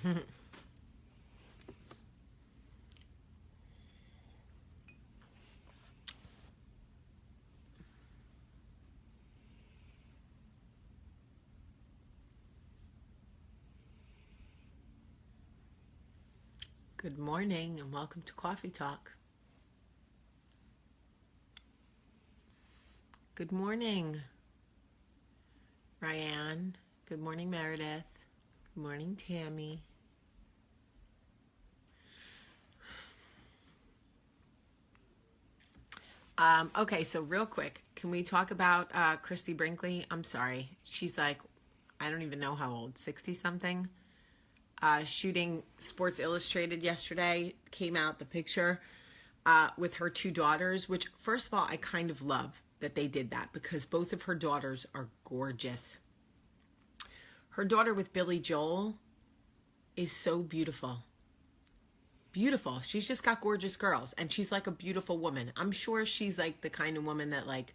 Good morning and welcome to Coffee Talk. Good morning, Ryan. Good morning, Meredith. Good morning, Tammy. Okay, so real quick, can we talk about Christy Brinkley? I'm sorry. She's like, I don't even know how old, 60 something. Shooting Sports Illustrated yesterday, came out the picture with her two daughters, which first of all, I kind of love that they did that because both of her daughters are gorgeous. Her daughter with Billy Joel is so beautiful. Beautiful. She's just got gorgeous girls and she's like a beautiful woman. I'm sure she's like the kind of woman that like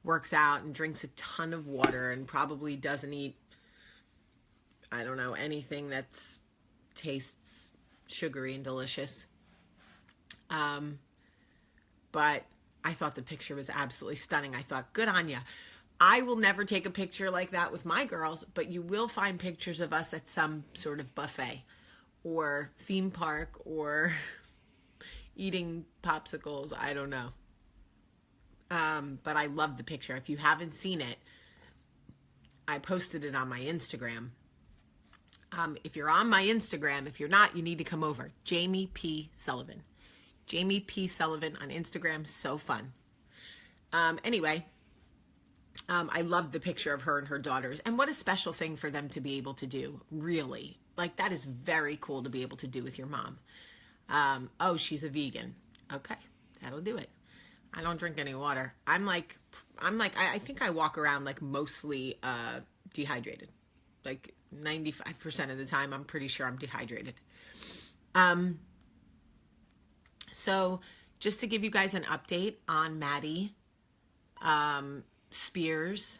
works out and drinks a ton of water and probably doesn't eat, I don't know, anything that's tastes sugary and delicious. But I thought the picture was absolutely stunning. I thought, good on ya. I will never take a picture like that with my girls, but you will find pictures of us at some sort of buffet or theme park or eating popsicles. I don't know. But I love the picture. If you haven't seen it, I posted it on my Instagram. If you're on my Instagram, if you're not, you need to come over. Jamie P. Sullivan. Jamie P. Sullivan on Instagram. So fun. Anyway, I love the picture of her and her daughters. And what a special thing for them to be able to do, really. Like, that is very cool to be able to do with your mom. Oh, she's a vegan. Okay, that'll do it. I don't drink any water. I think I walk around like mostly dehydrated. Like 95% of the time, I'm pretty sure I'm dehydrated. So just to give you guys an update on Maddie Spears,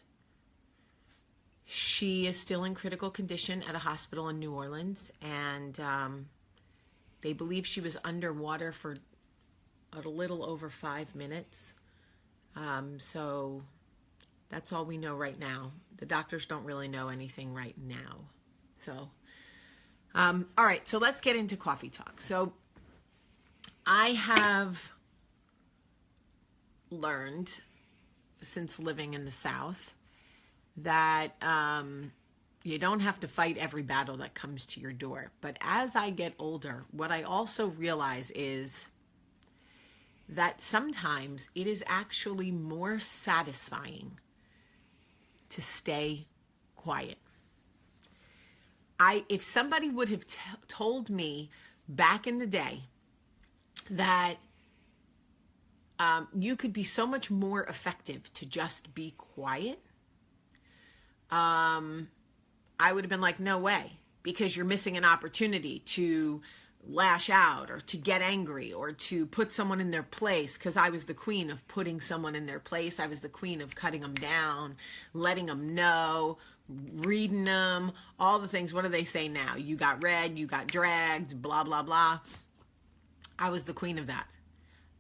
she is still in critical condition at a hospital in New Orleans, and they believe she was underwater for a little over 5 minutes. So that's all we know right now. The doctors don't really know anything right now. So, all right, so let's get into coffee talk. So I have learned since living in the South that you don't have to fight every battle that comes to your door. But as I get older, what I also realize is that sometimes it is actually more satisfying to stay quiet. If somebody would have told me back in the day that you could be so much more effective to just be quiet, I would have been like, no way, because you're missing an opportunity to lash out or to get angry or to put someone in their place, because I was the queen of putting someone in their place. I was the queen of cutting them down, letting them know, reading them, all the things. What do they say now? You got read, you got dragged, blah, blah, blah. I was the queen of that.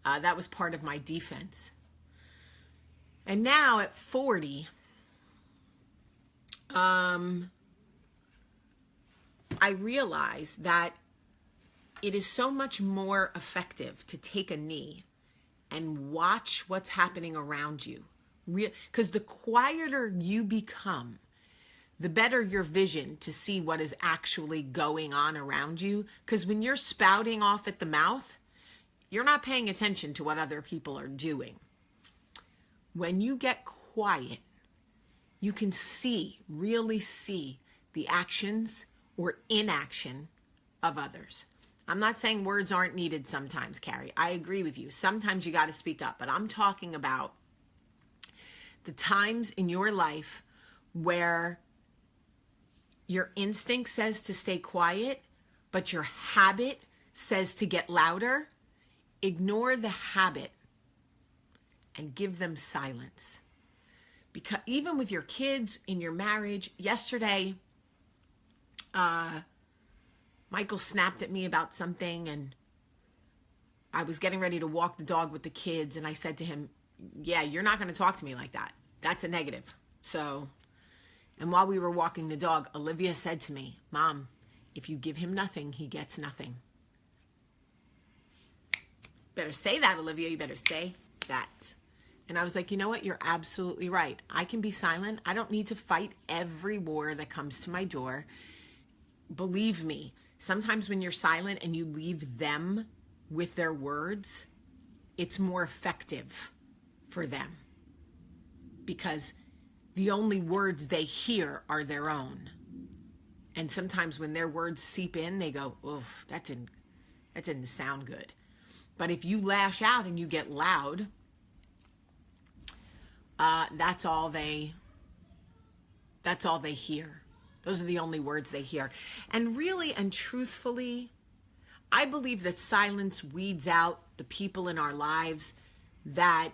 That was part of my defense. And now at 40, I realize that it is so much more effective to take a knee and watch what's happening around you. Because the quieter you become, the better your vision to see what is actually going on around you. Because when you're spouting off at the mouth, you're not paying attention to what other people are doing. When you get quiet, you can really see the actions or inaction of others. I'm not saying words aren't needed sometimes, Carrie. I agree with you. Sometimes you got to speak up, but I'm talking about the times in your life where your instinct says to stay quiet, but your habit says to get louder. Ignore the habit and give them silence. Because even with your kids, in your marriage, yesterday, Michael snapped at me about something, and I was getting ready to walk the dog with the kids, and I said to him, yeah, you're not going to talk to me like that. That's a negative. So, and while we were walking the dog, Olivia said to me, Mom, if you give him nothing, he gets nothing. Better say that, Olivia. You better say that. And I was like, you know what? You're absolutely right. I can be silent. I don't need to fight every war that comes to my door. Believe me, sometimes when you're silent and you leave them with their words, it's more effective for them, because the only words they hear are their own. And sometimes when their words seep in, they go, oh, that didn't sound good. But if you lash out and you get loud, that's all they hear. Those are the only words they hear. And really and truthfully, I believe that silence weeds out the people in our lives that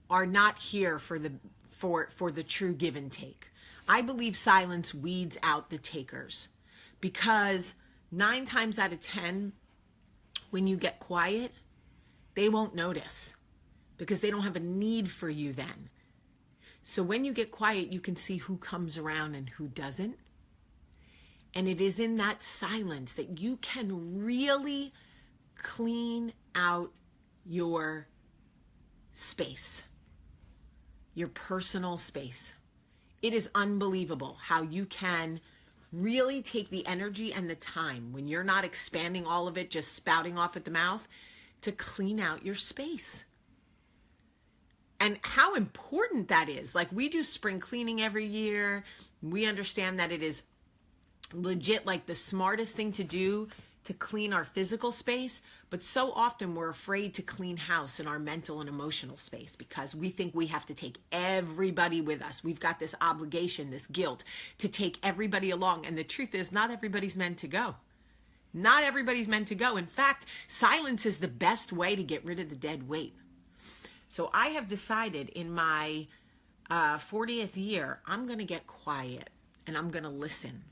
are not here for the true give and take. I believe silence weeds out the takers, because 9 times out of 10, when you get quiet, they won't notice because they don't have a need for you then. So when you get quiet, you can see who comes around and who doesn't. And it is in that silence that you can really clean out your space, your personal space. It is unbelievable how you can really take the energy and the time when you're not expanding all of it, just spouting off at the mouth, to clean out your space. And how important that is. Like, we do spring cleaning every year. We understand that it is legit like the smartest thing to do to clean our physical space, but so often we're afraid to clean house in our mental and emotional space because we think we have to take everybody with us. We've got this obligation, this guilt to take everybody along. And the truth is, not everybody's meant to go. Not everybody's meant to go. In fact, silence is the best way to get rid of the dead weight. So I have decided in my 40th year, I'm going to get quiet and I'm going to listen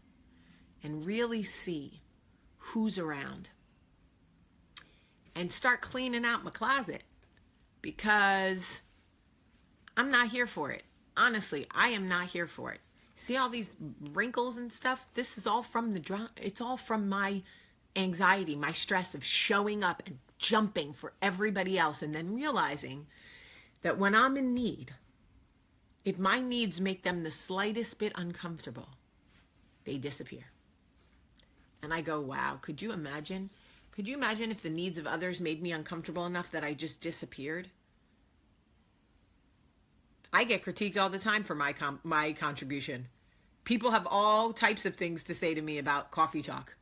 and really see who's around and start cleaning out my closet, because I'm not here for it. Honestly, I am not here for it. See all these wrinkles and stuff? This is all from it's all from my anxiety, my stress of showing up and jumping for everybody else, and then realizing that when I'm in need, if my needs make them the slightest bit uncomfortable, they disappear. And I go, wow, could you imagine? Could you imagine if the needs of others made me uncomfortable enough that I just disappeared? I get critiqued all the time for my contribution. People have all types of things to say to me about Coffee Talk.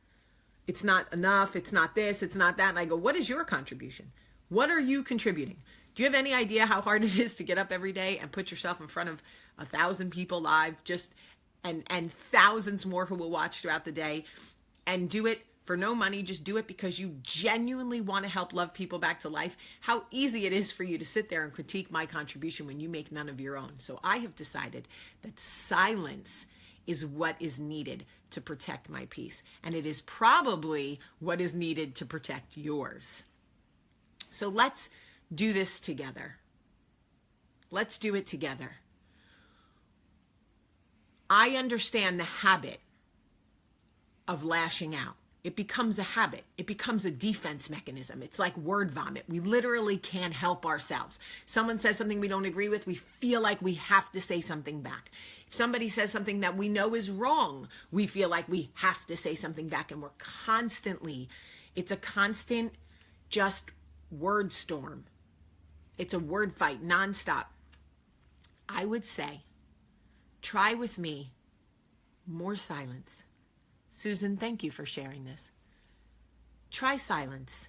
It's not enough, it's not this, it's not that. And I go, what is your contribution? What are you contributing? Do you have any idea how hard it is to get up every day and put yourself in front of 1,000 people live, and thousands more who will watch throughout the day, and do it for no money, just do it because you genuinely want to help love people back to life? How easy it is for you to sit there and critique my contribution when you make none of your own. So I have decided that silence is what is needed to protect my peace. And it is probably what is needed to protect yours. So let's do this together. Let's do it together. I understand the habit of lashing out. It becomes a habit. It becomes a defense mechanism. It's like word vomit. We literally can't help ourselves. Someone says something we don't agree with, we feel like we have to say something back. If somebody says something that we know is wrong, we feel like we have to say something back. And it's a constant just word storm. It's a word fight nonstop. I would say, try with me more silence. Susan, thank you for sharing this. Try silence.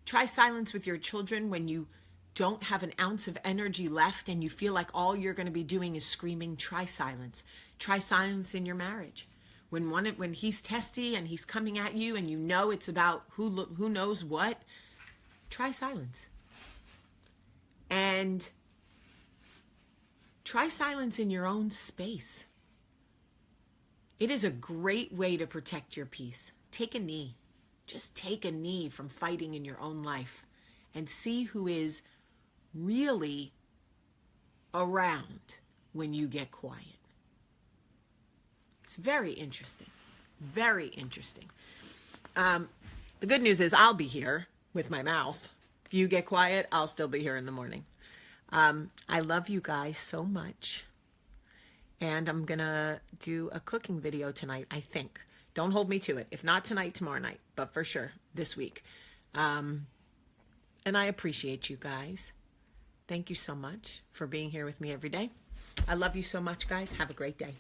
Try silence with your children when you don't have an ounce of energy left and you feel like all you're going to be doing is screaming. Try silence. Try silence in your marriage. When he's testy and he's coming at you and you know it's about who knows what, try silence. And try silence in your own space. It is a great way to protect your peace. take a knee. Just take a knee from fighting in your own life and see who is really around when you get quiet. It's very interesting. Very interesting. The good news is I'll be here with my mouth. If you get quiet, I'll still be here in the morning. I love you guys so much. And I'm going to do a cooking video tonight, I think. Don't hold me to it. If not tonight, tomorrow night. But for sure, this week. And I appreciate you guys. Thank you so much for being here with me every day. I love you so much, guys. Have a great day.